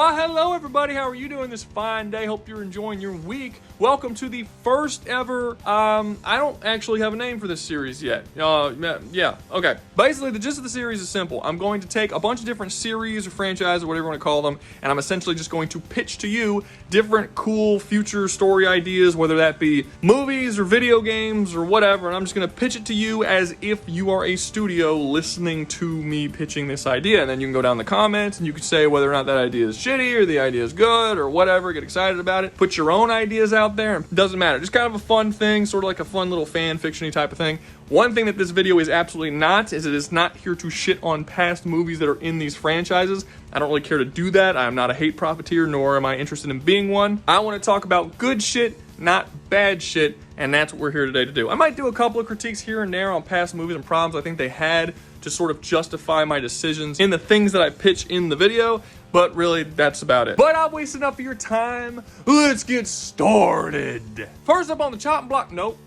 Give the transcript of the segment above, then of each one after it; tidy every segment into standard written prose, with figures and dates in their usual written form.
Why, hello everybody, how are you doing this fine day? Hope you're enjoying your week. Welcome to the first ever, I don't actually have a name for this series yet. Yeah, okay. Basically, the gist of the series is simple. I'm going to take a bunch of different series or franchises or whatever you want to call them, and I'm essentially just going to pitch to you different cool future story ideas, whether that be movies or video games or whatever, and I'm just going to pitch it to you as if you are a studio listening to me pitching this idea, and then you can go down in the comments and you can say whether or not that idea is shitty or the idea is good or whatever, get excited about it, put your own ideas out there, it doesn't matter, just kind of a fun thing, sort of like a fun little fan fiction-y type of thing. One thing that this video is absolutely not is it is not here to shit on past movies that are in these franchises. I don't really care to do that. I'm not a hate profiteer, nor am I interested in being one. I want to talk about good shit, not bad shit, and that's what we're here today to do. I might do a couple of critiques here and there on past movies and problems I think they had to sort of justify my decisions in the things that I pitch in the video, but really, that's about it. But I've wasted enough of your time. Let's get started. First up on the chopping block, nope,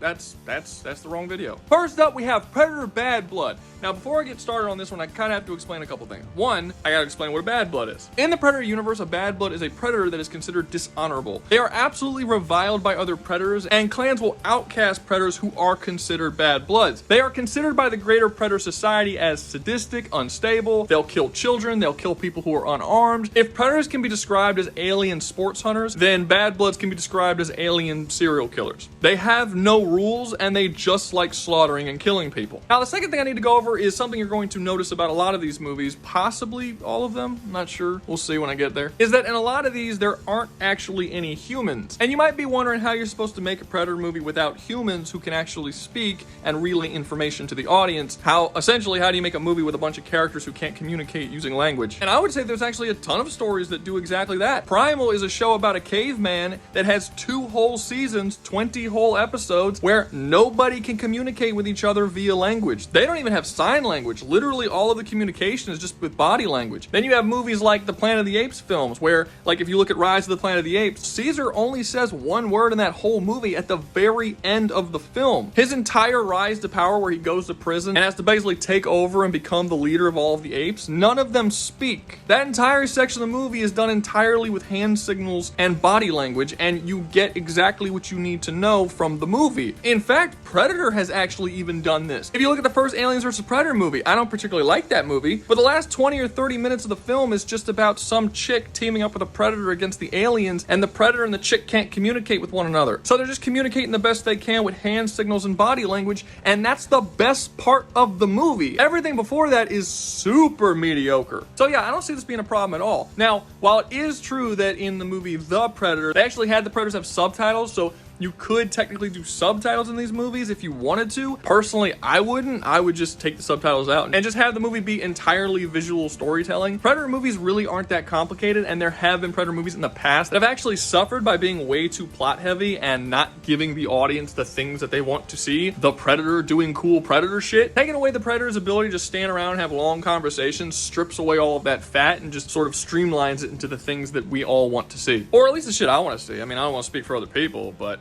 that's the wrong video. First up, we have Predator Bad Blood. Now, before I get started on this one, I kind of have to explain a couple things. One, I gotta explain what a bad blood is. In the Predator universe, a bad blood is a predator that is considered dishonorable. They are absolutely reviled by other predators, and clans will outcast predators who are considered bad bloods. They are considered by the greater predator society as sadistic, unstable, they'll kill children, they'll kill people who are unarmed. If predators can be described as alien sports hunters, then bad bloods can be described as alien serial killers. They have no rules, and they just like slaughtering and killing people. Now, the second thing I need to go over is something you're going to notice about a lot of these movies, possibly all of them, I'm not sure, we'll see when I get there, is that in a lot of these, there aren't actually any humans. And you might be wondering how you're supposed to make a Predator movie without humans who can actually speak and relay information to the audience. Essentially, how do you make a movie with a bunch of characters who can't communicate using language? And I would say there's actually a ton of stories that do exactly that. Primal is a show about a caveman that has 2 whole seasons, 20 whole episodes, where nobody can communicate with each other via language. They don't even have sign language. Literally all of the communication is just with body language. Then you have movies like the Planet of the Apes films, where, like, if you look at Rise of the Planet of the Apes, Caesar only says one word in that whole movie at the very end of the film. His entire rise to power, where he goes to prison and has to basically take over and become the leader of all of the apes, none of them speak. That entire section of the movie is done entirely with hand signals and body language, and you get exactly what you need to know from the movie. In fact, Predator has actually even done this. If you look at the first Aliens vs. Predator movie, I don't particularly like that movie, but the last 20 or 30 minutes of the film is just about some chick teaming up with a predator against the aliens, and the predator and the chick can't communicate with one another. So they're just communicating the best they can with hand signals and body language, and that's the best part of the movie. Everything before that is super mediocre. So yeah, I don't see this being a problem at all. Now, while it is true that in the movie The Predator, they actually had the predators have subtitles, so you could technically do subtitles in these movies if you wanted to. Personally, I wouldn't. I would just take the subtitles out and just have the movie be entirely visual storytelling. Predator movies really aren't that complicated, and there have been Predator movies in the past that have actually suffered by being way too plot heavy and not giving the audience the things that they want to see. The Predator doing cool Predator shit. Taking away the Predator's ability to stand around and have long conversations strips away all of that fat and just sort of streamlines it into the things that we all want to see. Or at least the shit I want to see. I mean, I don't want to speak for other people, but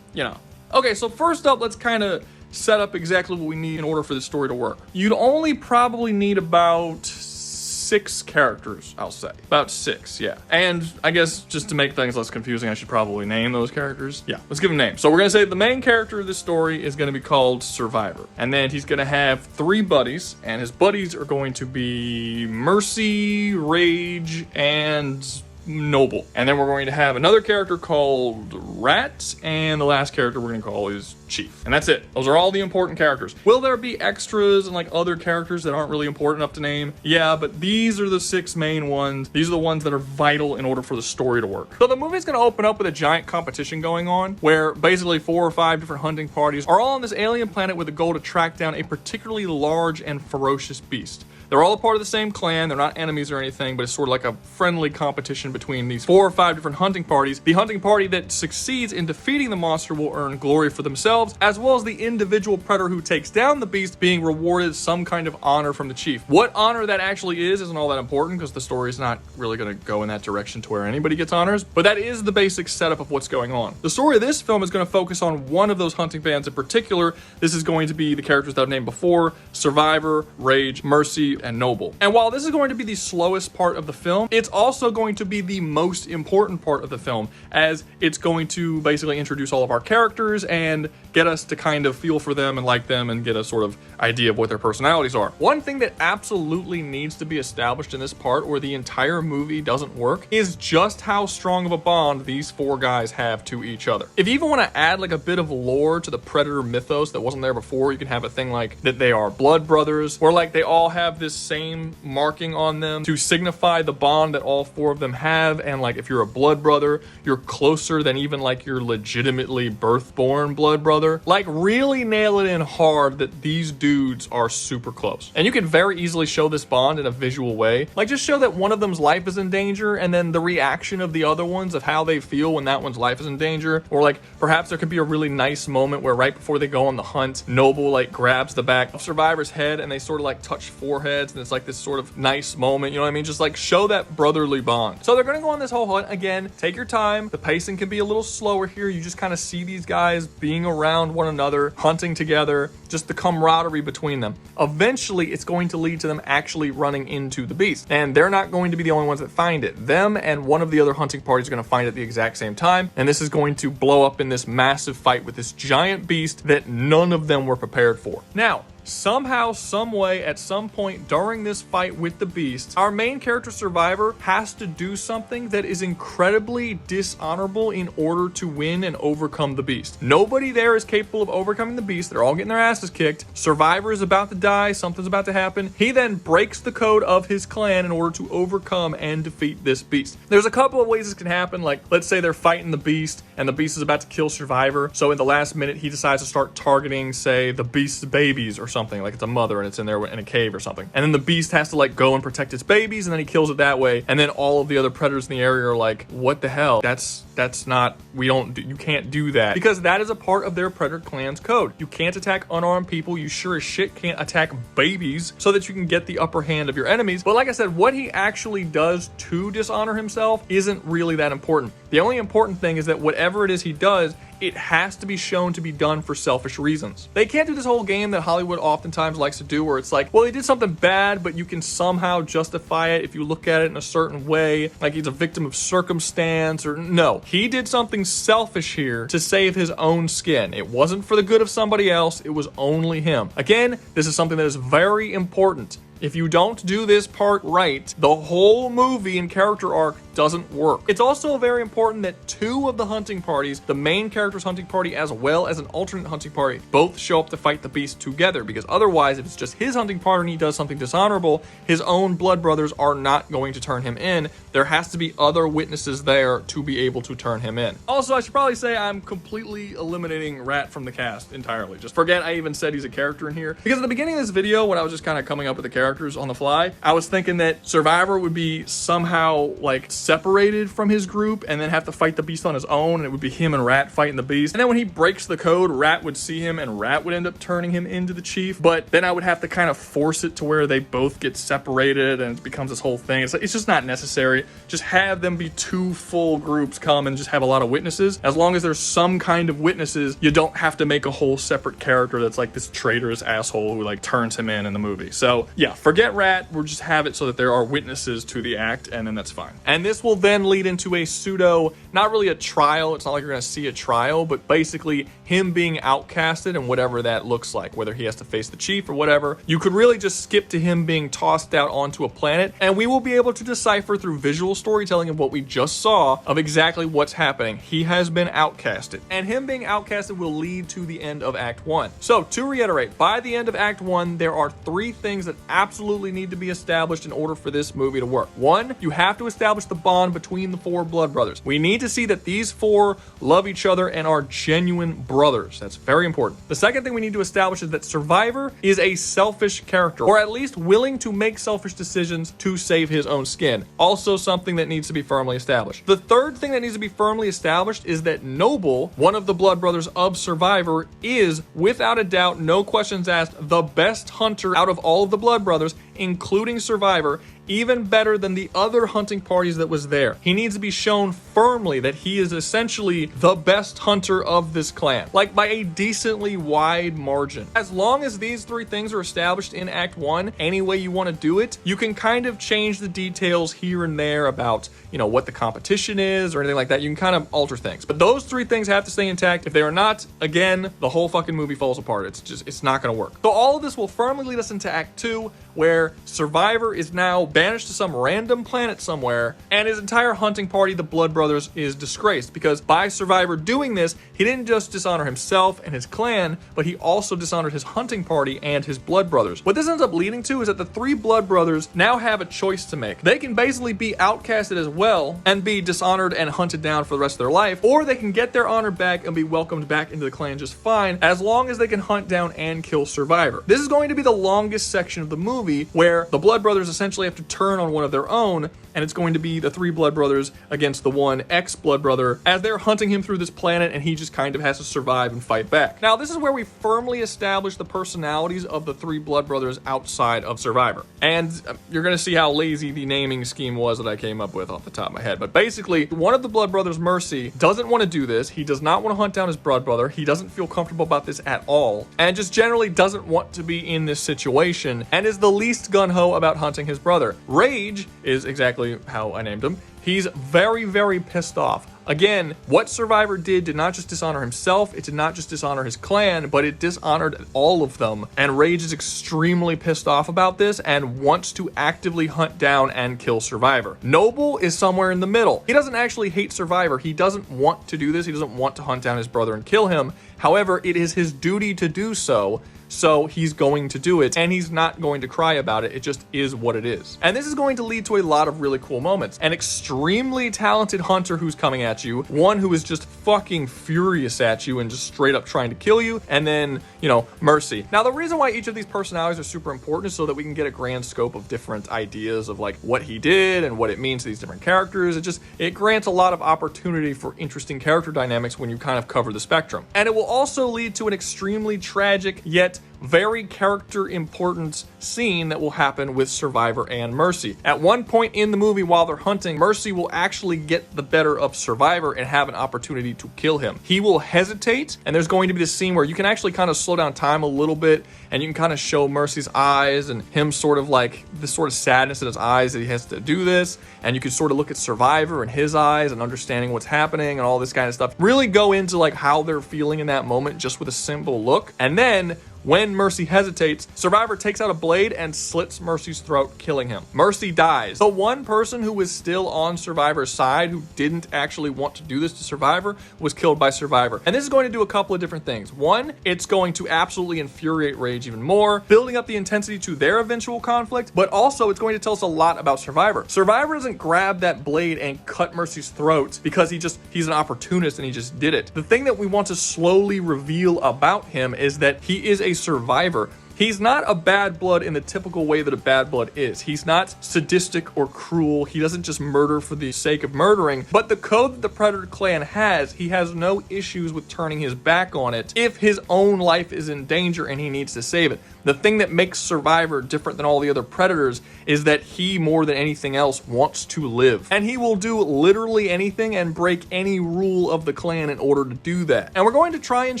you know. Okay, so first up, let's kind of set up exactly what we need in order for this story to work. You'd only probably need about 6 characters, I'll say. About 6, yeah. And I guess just to make things less confusing, I should probably name those characters. Yeah, let's give them names. So we're gonna say the main character of this story is gonna be called Survivor. And then he's gonna have 3 buddies, and his buddies are going to be Mercy, Rage, and Noble. And then we're going to have another character called Rat, and the last character we're going to call is Chief. And that's it. Those are all the important characters. Will there be extras and like other characters that aren't really important enough to name? Yeah, but these are the 6 main ones. These are the ones that are vital in order for the story to work. So the movie's going to open up with a giant competition going on, where basically 4 or 5 different hunting parties are all on this alien planet with a goal to track down a particularly large and ferocious beast. They're all a part of the same clan. They're not enemies or anything, but it's sort of like a friendly competition between these 4 or 5 different hunting parties. The hunting party that succeeds in defeating the monster will earn glory for themselves, as well as the individual predator who takes down the beast being rewarded some kind of honor from the chief. What honor that actually is isn't all that important, because the story's not really going to go in that direction to where anybody gets honors, but that is the basic setup of what's going on. The story of this film is going to focus on one of those hunting bands in particular. This is going to be the characters that I've named before: Survivor, Rage, Mercy, and Noble. And while this is going to be the slowest part of the film, it's also going to be the most important part of the film, as it's going to basically introduce all of our characters and get us to kind of feel for them and like them and get a sort of idea of what their personalities are. One thing that absolutely needs to be established in this part, or the entire movie doesn't work, is just how strong of a bond these four guys have to each other. If you even want to add like a bit of lore to the Predator mythos that wasn't there before, you can have a thing like that they are blood brothers, or like they all have this same marking on them to signify the bond that all four of them have. And like if you're a blood brother, you're closer than even like your legitimately birth-born blood brother. Like really nail it in hard that these dudes are super close. And you can very easily show this bond in a visual way. Like just show that one of them's life is in danger, and then the reaction of the other ones of how they feel when that one's life is in danger. Or like perhaps there could be a really nice moment where right before they go on the hunt, Noble like grabs the back of Survivor's head and they sort of like touch foreheads, and it's like this sort of nice moment, you know what I mean? Just like show that brotherly bond. So they're gonna go on this whole hunt. Again, take your time. The pacing can be a little slower here. You just kind of see these guys being around one another, hunting together, just the camaraderie between them. Eventually, it's going to lead to them actually running into the beast. And they're not going to be the only ones that find it. Them and one of the other hunting parties are going to find it at the exact same time. And this is going to blow up in this massive fight with this giant beast that none of them were prepared for. Now, somehow, some way, at some point during this fight with the beast, our main character Survivor has to do something that is incredibly dishonorable in order to win and overcome the beast. Nobody there is capable of overcoming the beast. They're all getting their asses kicked. Survivor is about to die. Something's about to happen. He then breaks the code of his clan in order to overcome and defeat this beast. There's a couple of ways this can happen. Like, let's say they're fighting the beast and the beast is about to kill Survivor. So in the last minute, he decides to start targeting, say, the beast's babies or something, like it's a mother and it's in there in a cave or something. And then the beast has to like go and protect its babies, and then he kills it that way. And then all of the other predators in the area are like, what the hell? That's not, you can't do that. Because that is a part of their predator clan's code. You can't attack unarmed people. You sure as shit can't attack babies so that you can get the upper hand of your enemies. But like I said, what he actually does to dishonor himself isn't really that important. The only important thing is that whatever it is he does, it has to be shown to be done for selfish reasons. They can't do this whole game that Hollywood oftentimes likes to do where it's like, well, he did something bad, but you can somehow justify it if you look at it in a certain way, like he's a victim of circumstance. Or no, he did something selfish here to save his own skin. It wasn't for the good of somebody else, it was only him. Again, this is something that is very important. If you don't do this part right, the whole movie and character arc doesn't work. It's also very important that two of the hunting parties, the main character's hunting party as well as an alternate hunting party, both show up to fight the beast together, because otherwise, if it's just his hunting party and he does something dishonorable, his own blood brothers are not going to turn him in. There has to be other witnesses there to be able to turn him in. Also, I should probably say I'm completely eliminating Rat from the cast entirely. Just forget I even said he's a character in here. Because at the beginning of this video, when I was just kind of coming up with the characters on the fly, I was thinking that Survivor would be somehow like separated from his group and then have to fight the beast on his own, and it would be him and Rat fighting the beast. And then when he breaks the code, Rat would see him and Rat would end up turning him into the chief. But then I would have to kind of force it to where they both get separated and it becomes this whole thing. It's just not necessary. Just have them be two full groups come and just have a lot of witnesses. As long as there's some kind of witnesses, you don't have to make a whole separate character that's like this traitorous asshole who like turns him in the movie. So yeah, forget Rat. We'll just have it so that there are witnesses to the act, and then that's fine. And this will then lead into a pseudo, not really a trial. It's not like you're going to see a trial, but basically him being outcasted and whatever that looks like, whether he has to face the chief or whatever. You could really just skip to him being tossed out onto a planet, and we will be able to decipher through visual storytelling of what we just saw of exactly what's happening. He has been outcasted, and him being outcasted will lead to the end of Act 1. So to reiterate, by the end of Act 1, there are three things that absolutely need to be established in order for this movie to work. One, you have to establish the bond between the four blood brothers. We need to see that these four love each other and are genuine brothers. That's very important. The second thing we need to establish is that Survivor is a selfish character, or at least willing to make selfish decisions to save his own skin. Also something that needs to be firmly established. The third thing that needs to be firmly established is that Noble, one of the blood brothers of Survivor, is, without a doubt, no questions asked, the best hunter out of all of the blood brothers, including Survivor, even better than the other hunting parties that was there. He needs to be shown firmly that he is essentially the best hunter of this clan, like by a decently wide margin. As long as these three things are established in Act 1, any way you want to do it, you can kind of change the details here and there about, you know, what the competition is or anything like that. You can kind of alter things. But those three things have to stay intact. If they are not, again, the whole fucking movie falls apart. It's not going to work. So all of this will firmly lead us into Act 2, where Survivor is now banished to some random planet somewhere, and his entire hunting party, the Blood Brothers, is disgraced, because by Survivor doing this, he didn't just dishonor himself and his clan, but he also dishonored his hunting party and his Blood Brothers. What this ends up leading to is that the three Blood Brothers now have a choice to make. They can basically be outcasted as well and be dishonored and hunted down for the rest of their life, or they can get their honor back and be welcomed back into the clan just fine, as long as they can hunt down and kill Survivor. This is going to be the longest section of the movie, where the Blood Brothers essentially have to turn on one of their own, and it's going to be the three Blood Brothers against the one ex-Blood Brother as they're hunting him through this planet, and he just kind of has to survive and fight back. Now, this is where we firmly establish the personalities of the three Blood Brothers outside of Survivor. And you're going to see how lazy the naming scheme was that I came up with off the top of my head. But basically, one of the Blood Brothers, Mercy, doesn't want to do this. He does not want to hunt down his blood brother. He doesn't feel comfortable about this at all, and just generally doesn't want to be in this situation, and is the least gung-ho about hunting his brother. Rage is exactly how I named him. He's very, very pissed off. Again, what Survivor did not just dishonor himself, it did not just dishonor his clan, but it dishonored all of them. And Rage is extremely pissed off about this and wants to actively hunt down and kill Survivor. Noble is somewhere in the middle. He doesn't actually hate Survivor. He doesn't want to do this. He doesn't want to hunt down his brother and kill him. However, it is his duty to do so. So he's going to do it, and he's not going to cry about it. It just is what it is. And this is going to lead to a lot of really cool moments. An extremely talented hunter who's coming at you, one who is just fucking furious at you and just straight up trying to kill you, and then, you know, Mercy. Now, the reason why each of these personalities are super important is so that we can get a grand scope of different ideas of like what he did and what it means to these different characters. It grants a lot of opportunity for interesting character dynamics when you kind of cover the spectrum. And it will also lead to an extremely tragic yet very character important scene that will happen with Survivor and Mercy. At one point in the movie while they're hunting, Mercy will actually get the better of Survivor and have an opportunity to kill him. He will hesitate, and there's going to be this scene where you can actually kind of slow down time a little bit, and you can kind of show Mercy's eyes and him sort of like this sort of sadness in his eyes that he has to do this, and you can sort of look at Survivor in his eyes and understanding what's happening and all this kind of stuff. Really go into like how they're feeling in that moment just with a simple look. And then when Mercy hesitates, Survivor takes out a blade and slits Mercy's throat, killing him. Mercy dies. The one person who was still on Survivor's side, who didn't actually want to do this to Survivor, was killed by Survivor. And this is going to do a couple of different things. One, it's going to absolutely infuriate Rage even more, building up the intensity to their eventual conflict, but also it's going to tell us a lot about Survivor. Survivor doesn't grab that blade and cut Mercy's throat because he's an opportunist and he just did it. The thing that we want to slowly reveal about him is that he is a survivor. He's not a bad blood in the typical way that a bad blood is. He's not sadistic or cruel. He doesn't just murder for the sake of murdering. But the code that the Predator clan has, he has no issues with turning his back on it if his own life is in danger and he needs to save it. The thing that makes Survivor different than all the other Predators is that he, more than anything else, wants to live. And he will do literally anything and break any rule of the clan in order to do that. And we're going to try and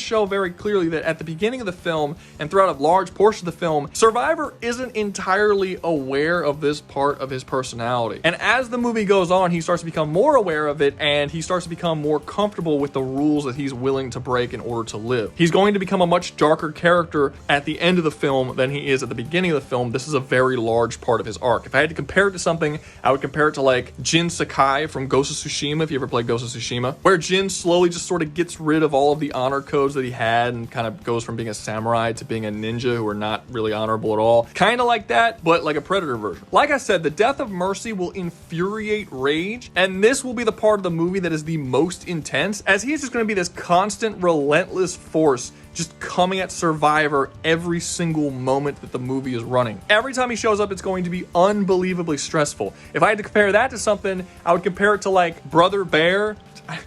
show very clearly that at the beginning of the film and throughout a large portion of the film, Survivor isn't entirely aware of this part of his personality. And as the movie goes on, he starts to become more aware of it, and he starts to become more comfortable with the rules that he's willing to break in order to live. He's going to become a much darker character at the end of the film than he is at the beginning of the film. This is a very large part of his arc. If I had to compare it to something, I would compare it to like Jin Sakai from Ghost of Tsushima, if you ever played Ghost of Tsushima, where Jin slowly just sort of gets rid of all of the honor codes that he had and kind of goes from being a samurai to being a ninja who are not really honorable at all. Kind of like that, but like a Predator version. Like I said, the death of Mercy will infuriate Rage, and this will be the part of the movie that is the most intense, as he is just going to be this constant, relentless force just coming at Survivor every single moment that the movie is running. Every time he shows up, it's going to be unbelievably stressful. If I had to compare that to something, I would compare it to like Brother Bear.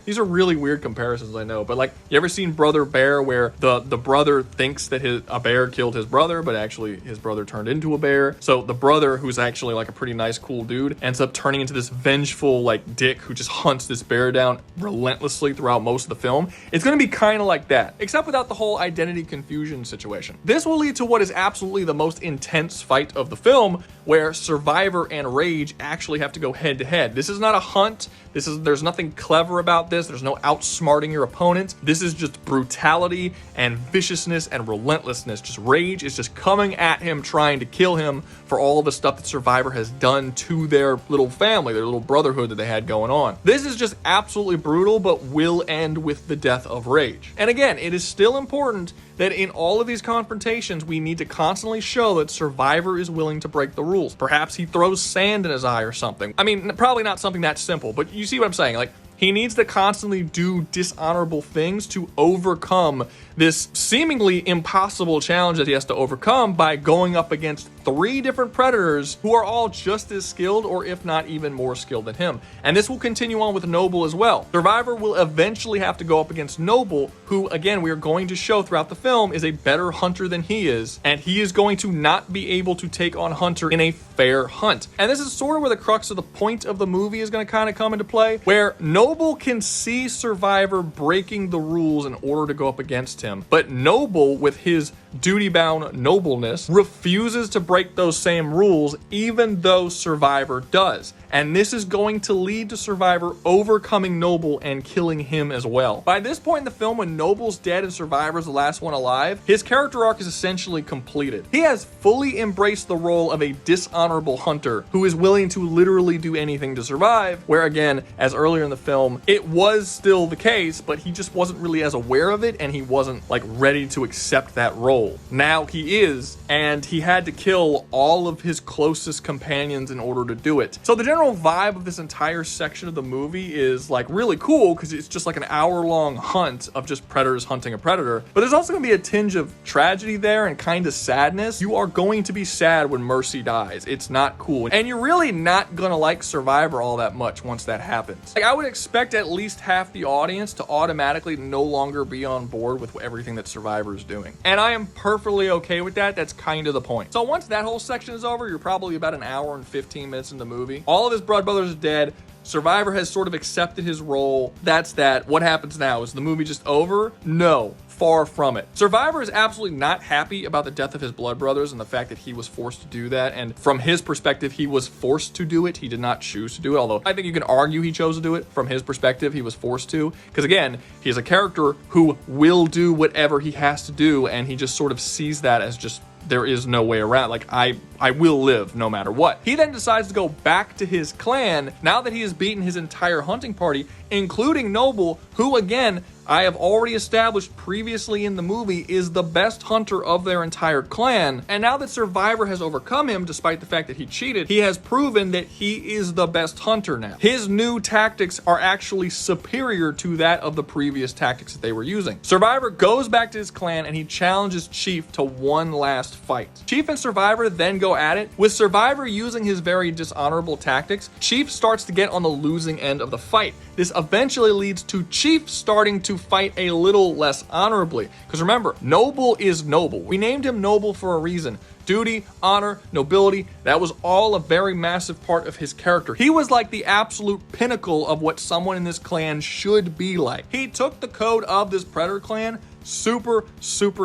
These are really weird comparisons, I know, but like, you ever seen Brother Bear where the brother thinks that a bear killed his brother, but actually his brother turned into a bear? So the brother, who's actually like a pretty nice, cool dude, ends up turning into this vengeful like dick who just hunts this bear down relentlessly throughout most of the film. It's gonna be kind of like that, except without the whole identity confusion situation. This will lead to what is absolutely the most intense fight of the film, where Survivor and Rage actually have to go head to head. This is not a hunt. There's nothing clever about this. There's no outsmarting your opponent. This is just brutality and viciousness and relentlessness. Just Rage is just coming at him, trying to kill him for all the stuff that Survivor has done to their little family, their little brotherhood that they had going on. This is just absolutely brutal, but will end with the death of Rage. And again, it is still important that in all of these confrontations, we need to constantly show that Survivor is willing to break the rules. Perhaps he throws sand in his eye or something. I mean, probably not something that simple, but you see what I'm saying? Like, he needs to constantly do dishonorable things to overcome this seemingly impossible challenge that he has to overcome by going up against 3 different predators who are all just as skilled, or if not even more skilled than him. And this will continue on with Noble as well. Survivor will eventually have to go up against Noble, who, again, we are going to show throughout the film is a better hunter than he is, and he is going to not be able to take on Hunter in a fair hunt. And this is sort of where the crux of the point of the movie is going to kind of come into play, where Noble can see Survivor breaking the rules in order to go up against him, but Noble, with his duty-bound nobleness, refuses to break those same rules, even though Survivor does. And this is going to lead to Survivor overcoming Noble and killing him as well. By this point in the film, when Noble's dead and Survivor's the last one alive, his character arc is essentially completed. He has fully embraced the role of a dishonorable hunter who is willing to literally do anything to survive, where again, as earlier in the film, it was still the case, but he just wasn't really as aware of it, and he wasn't like ready to accept that role. Now he is, and he had to kill all of his closest companions in order to do it. So the general vibe of this entire section of the movie is like really cool, because it's just like an hour-long hunt of just predators hunting a predator. But there's also going to be a tinge of tragedy there and kind of sadness. You are going to be sad when Mercy dies. It's not cool, and you're really not gonna like Survivor all that much once that happens. Like, I would expect at least half the audience to automatically no longer be on board with everything that Survivor is doing, and I am perfectly okay with that. That's kind of the point. So once that whole section is over, you're probably about an hour and 15 minutes into the movie. All of his blood brothers are dead. Survivor has sort of accepted his role. That's that. What happens now? Is the movie just over? No. Far from it. Survivor is absolutely not happy about the death of his blood brothers and the fact that he was forced to do that. And from his perspective, he was forced to do it. He did not choose to do it. Although I think you can argue he chose to do it. From his perspective, he was forced to. Because again, he's a character who will do whatever he has to do. And he just sort of sees that as just, there is no way around. Like, I will live no matter what. He then decides to go back to his clan now that he has beaten his entire hunting party, including Noble, who again, I have already established previously in the movie is the best hunter of their entire clan. And now that Survivor has overcome him, despite the fact that he cheated, he has proven that he is the best hunter now. His new tactics are actually superior to that of the previous tactics that they were using. Survivor goes back to his clan and he challenges Chief to one last fight. Chief and Survivor then go at it. With Survivor using his very dishonorable tactics, Chief starts to get on the losing end of the fight. This eventually leads to Chief starting to fight a little less honorably. Because remember, Noble is Noble. We named him Noble for a reason. Duty, honor, nobility, that was all a very massive part of his character. He was like the absolute pinnacle of what someone in this clan should be like. He took the code of this Predator clan super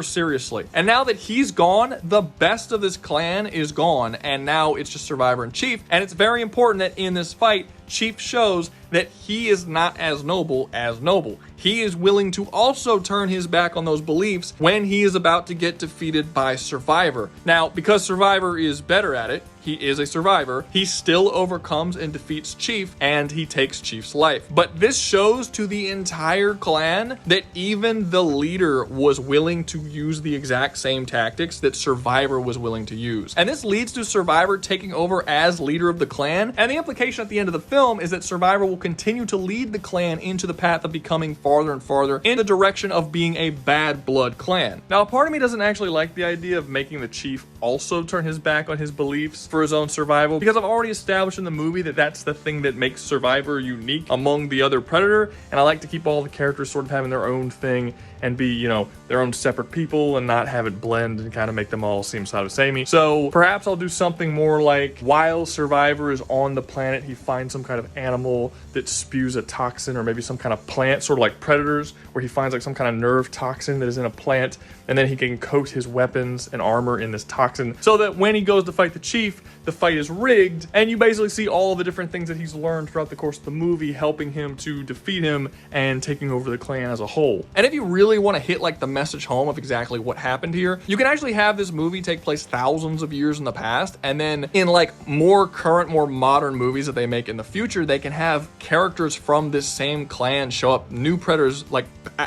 seriously. And now that he's gone, the best of this clan is gone, and now it's just Survivor and Chief. And it's very important that in this fight, Chief shows that he is not as noble as Noble. He is willing to also turn his back on those beliefs when he is about to get defeated by Survivor. Now, because Survivor is better at it, he is a survivor, he still overcomes and defeats Chief, and he takes Chief's life. But this shows to the entire clan that even the leader was willing to use the exact same tactics that Survivor was willing to use. And this leads to Survivor taking over as leader of the clan, and the implication at the end of the film is that Survivor will continue to lead the clan into the path of becoming farther and farther in the direction of being a bad blood clan. Now, a part of me doesn't actually like the idea of making the Chief also turn his back on his beliefs for his own survival, because I've already established in the movie that that's the thing that makes Survivor unique among the other Predator, and I like to keep all the characters sort of having their own thing and be, you know, their own separate people and not have it blend and kind of make them all seem sort of samey. So perhaps I'll do something more like, while Survivor is on the planet, he finds some kind of animal that spews a toxin, or maybe some kind of plant, sort of like Predators, where he finds like some kind of nerve toxin that is in a plant, and then he can coat his weapons and armor in this toxin so that when he goes to fight the Chief, the fight is rigged, and you basically see all the different things that he's learned throughout the course of the movie helping him to defeat him and taking over the clan as a whole. And if you really want to hit like the message home of exactly what happened here, you can actually have this movie take place thousands of years in the past, and then in like more current, more modern movies that they make in the future, they can have characters from this same clan show up, new Predators, like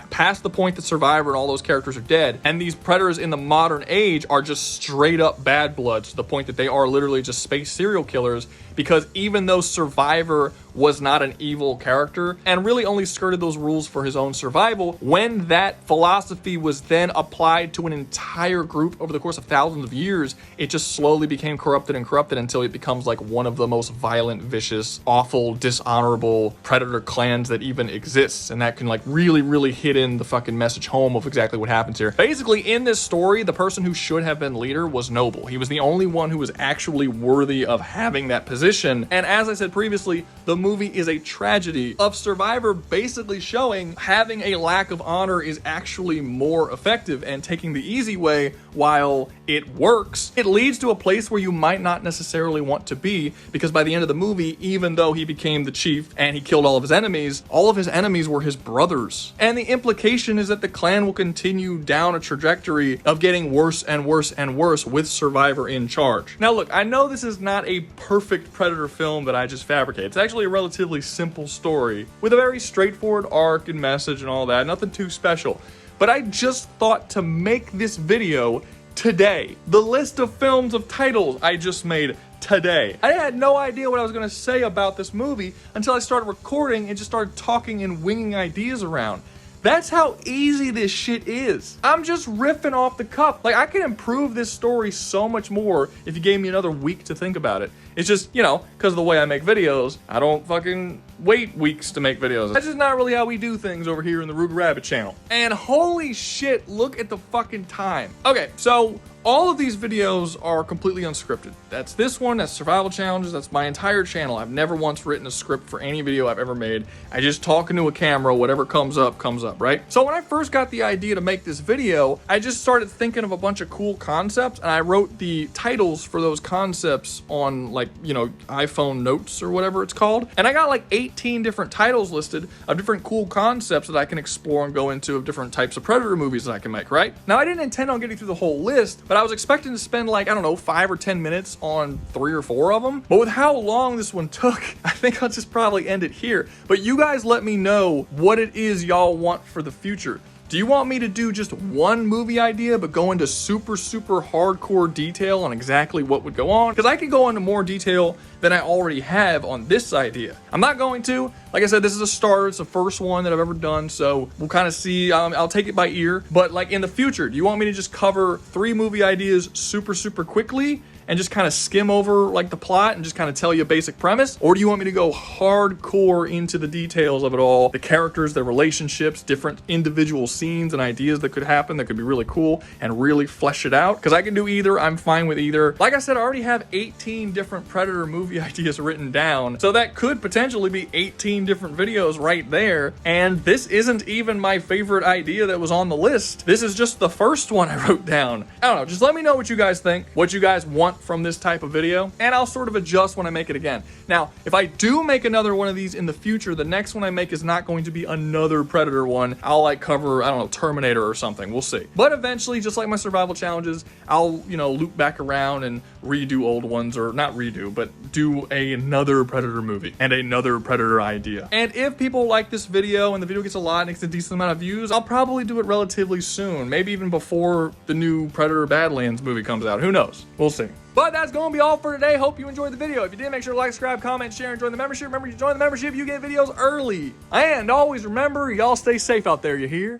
past the point that Survivor and all those characters are dead, and these Predators in the modern age are just straight up bad bloods to the point that they are literally just space serial killers, because even though Survivor was not an evil character and really only skirted those rules for his own survival, when that philosophy was then applied to an entire group over the course of thousands of years, it just slowly became corrupted and corrupted until it becomes like one of the most violent, vicious, awful, dishonorable Predator clans that even exists. And that can like really hit in the fucking message home of exactly what happens here. Basically, in this story, the person who should have been leader was Noble. He was the only one who was actually worthy of having that position. And as I said previously, the movie is a tragedy of Survivor basically showing having a lack of honor is actually more effective, and taking the easy way, while it works, it leads to a place where you might not necessarily want to be, because by the end of the movie, even though he became the Chief and he killed all of his enemies were his brothers. And the implication is that the clan will continue down a trajectory of getting worse and worse and worse with Survivor in charge. Now look, I know this is not a perfect Predator film that I just fabricated. It's actually a relatively simple story with a very straightforward arc and message and all that, nothing too special. But I just thought to make this video today. The list of films of titles I just made today. I had no idea what I was going to say about this movie until I started recording and just started talking and winging ideas around. That's how easy this shit is. I'm just riffing off the cuff. Like, I can improve this story so much more if you gave me another week to think about it. It's just, you know, because of the way I make videos, I don't fucking wait weeks to make videos. That's just not really how we do things over here in the Rouga Rabbit channel. And holy shit, look at the fucking time. Okay, so all of these videos are completely unscripted. That's this one, that's survival challenges, that's my entire channel. I've never once written a script for any video I've ever made. I just talk into a camera, whatever comes up, right? So when I first got the idea to make this video, I just started thinking of a bunch of cool concepts, and I wrote the titles for those concepts on, like, you know, iPhone notes or whatever it's called. And I got like 18 different titles listed of different cool concepts that I can explore and go into, of different types of Predator movies that I can make, right? Now, I didn't intend on getting through the whole list, but I was expecting to spend like, I don't know, 5 or 10 minutes on 3 or 4 of them. But with how long this one took, I think I'll just probably end it here. But you guys let me know what it is y'all want for the future. Do you want me to do just one movie idea but go into super hardcore detail on exactly what would go on? Because I could go into more detail than I already have on this idea. I'm not going to. Like I said, this is a start. It's the first one that I've ever done, so we'll kind of see. I'll take it by ear. But like in the future, do you want me to just cover 3 movie ideas super quickly and just kind of skim over like the plot and just kind of tell you a basic premise? Or do you want me to go hardcore into the details of it all, the characters, their relationships, different individual scenes and ideas that could happen that could be really cool, and really flesh it out? Because I can do either. I'm fine with either. Like I said, I already have 18 different Predator movie ideas written down, so that could potentially be 18 different videos right there. And this isn't even my favorite idea that was on the list. This is just the first one I wrote down. I don't know, just let me know what you guys think, what you guys want enough from this type of video, and I'll sort of adjust when I make it again. Now, if I do make another one of these in the future, the next one I make is not going to be another Predator one. I'll like cover, I don't know, Terminator or something. We'll see. But eventually, just like my survival challenges, I'll, you know, loop back around and redo old ones, or not redo, but do another Predator movie and another Predator idea. And if people like this video and the video gets a lot and gets a decent amount of views, I'll probably do it relatively soon. Maybe even before the new Predator Badlands movie comes out. Who knows? We'll see. But that's going to be all for today. Hope you enjoyed the video. If you did, make sure to like, subscribe, comment, share, and join the membership. Remember, you join the membership, you get videos early. And always remember, y'all stay safe out there, you hear?